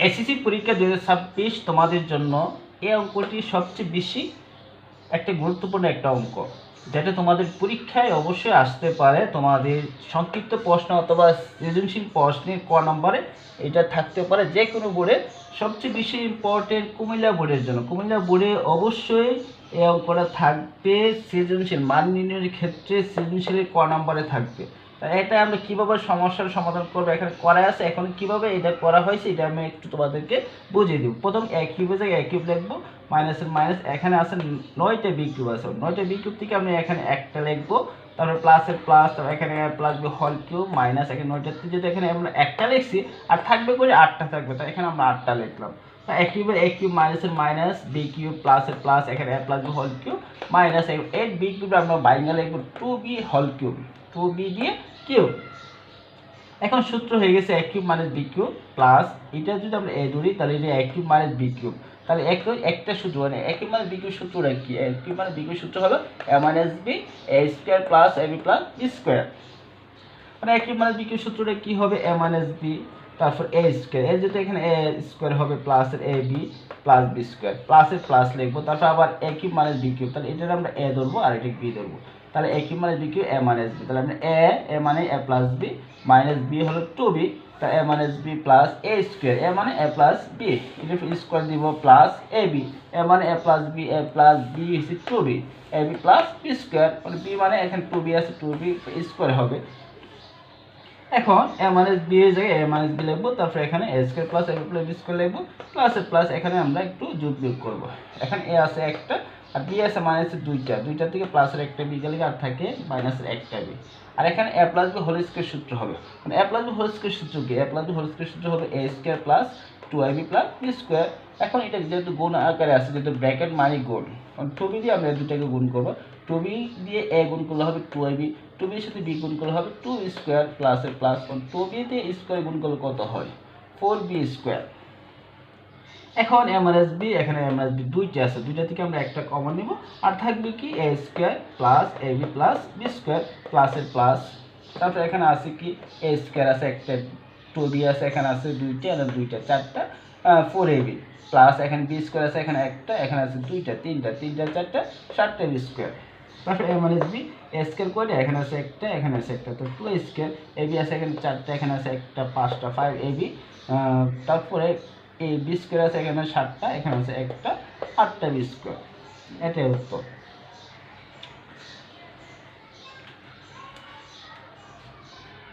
SSC পরীক্ষা 2026 তোমাদের জন্য এই অঙ্কটি সবচেয়ে বেশি একটা গুরুত্বপূর্ণ একটা অঙ্ক, যেটা তোমাদের পরীক্ষায় অবশ্যই আসতে পারে। তোমাদের সংক্ষিপ্ত প্রশ্ন অথবা সৃজনশীল প্রশ্নের ক নম্বরে এটা থাকতে পারে। যে কোনো বোর্ডে সবচেয়ে বেশি ইম্পর্টেন্ট কুমিল্লা বোর্ডের জন্য। কুমিল্লা বোর্ডে অবশ্যই এই অঙ্কটা থাকবে। সৃজনশীল মান নির্ণয়ের ক্ষেত্রে সৃজনশীলের ক নম্বরে থাকবে। এটা আমরা কীভাবে সমস্যার সমাধান করবো এখানে করা আছে। এখন কিভাবে এটা করা হয়েছে এটা আমি একটু তোমাদেরকে বুঝিয়ে দিব। প্রথম এ কিউবে যাই, এ কিউব লিখবো, মাইনাসের মাইনাস, এখানে আছে 9টা বি কিউব আছে, 9টা বি কিউব থেকে আমি এখানে একটা লিখবো, তারপর প্লাসের প্লাস, তারপর এখানে plus B whole cube minus, এখানে 9টার থেকে যদি এখানে আমরা একটা লিখছি আর থাকবে করে 8টা থাকবে, তাই এখানে আমরা 8টা লিখলাম। এ কিউবের এ কিউব মাইনাসের মাইনাস, বি কিউব প্লাসের প্লাস, এখানে A plus B whole cube minus 8 B cube আমরা বাইঙ্গা লিখবো 2b হোল কিউব, 2b দিয়ে কিউব। এখন সূত্র হয়ে গেছে A cube minus B cube plus, এটা যদি আমরা এ ধরি তাহলে এটা A cube minus B cube, তাহলে একটা সূত্র মানে A cube minus B cube সূত্রটা কি? A cube minus B cube সূত্র হলো A minus B A square plus A B plus B square. মানে A cube minus B cube সূত্রটা কি হবে? এ মাইনাস বি, তারপর এ স্কয়ার, এ যেটা এখানে এ স্কয়ার হবে প্লাসের এ বি প্লাস বি স্কয়ার, প্লাসের প্লাস লিখবো, তারপর আবার এ কিউব মাইনাস বি কিউব, তাহলে এটা আমরা এ ধরবো আর এটা বি ধরবো, তাহলে এ কিউব মাইনাস বি কিউব এ মাইনাস বি, তাহলে আমরা এ মানে A plus B minus B হলো 2b, তা এ মাইনাস বি প্লাস এ স্কয়ার, এ মানে এ প্লাস বি, এটা স্কয়ার দিব প্লাস এ বি, এ মানে এ প্লাস বি হচ্ছে 2b, এ বি প্লাস বি স্কয়ার, মানে বি মানে এখানে 2b আছে 2b স্কয়ার হবে। এখন এ মাইনাস বি এর জায়গায় এ মাইনাস বি লিখবো, তারপর এখানে এ square plus A B plus B square লিখবো, প্লাসের প্লাস এখানে আমরা একটু যোগ বিয়োগ করবো। এখানে এ আছে একটা আর বি আছে মাইনাসের দুইটা থেকে প্লাসের একটা বি গেলে আর থাকে মাইনাসের একটা বি, আর এখানে A plus B whole square সূত্র হবে। মানে A plus B whole square সূত্র কি? A plus B whole square সূত্র হবে A square plus 2ab plus B square. এখন এটা যেহেতু গুণ আকারে আছে, যেহেতু ব্র্যাকেট মানে গুণ, কারণ 2b দিয়ে আমরা দুটাকে গুণ করবো, 2b দিয়ে এ গুণ করলে হবে 2ab, 2b এর সাথে বি গুণ করলে হবে 2 স্কয়ার প্লাসের প্লাস, 2b দিয়ে স্কয়ার গুণ করলে কত হয়? 4b square. এখন এ মাইনাস বি, এখানে এ মাইনাস বি দুইটা আছে, দুইটা থেকে আমরা একটা কমন নিব, আর থাকবে কি এ square plus A B plus B square, প্লাসের প্লাস, তারপর এখানে আছে কি এ স্কয়ার আছে একটা, 2b আছে এখানে আছে দুইটা, আর দুইটা চারটা 4ab প্লাস এখানে বি স্কয়ার আছে এখানে একটা, এখানে আছে দুইটা তিনটা চারটা 7টা বি স্কয়ার। তারপর এ মাইনাস বি এ স্কয়ার করে এখানে আছে একটা, এখানে আছে একটা, তো 2 স্কয়ার, এ বি আছে এখানে চারটা, এখানে আছে একটা 5টা 5ab, তারপরে এই বি স্কয়ার আছে এখানে 7টা, এখানে আছে একটা 8টা বি স্কয়ার। এটাই উত্তর।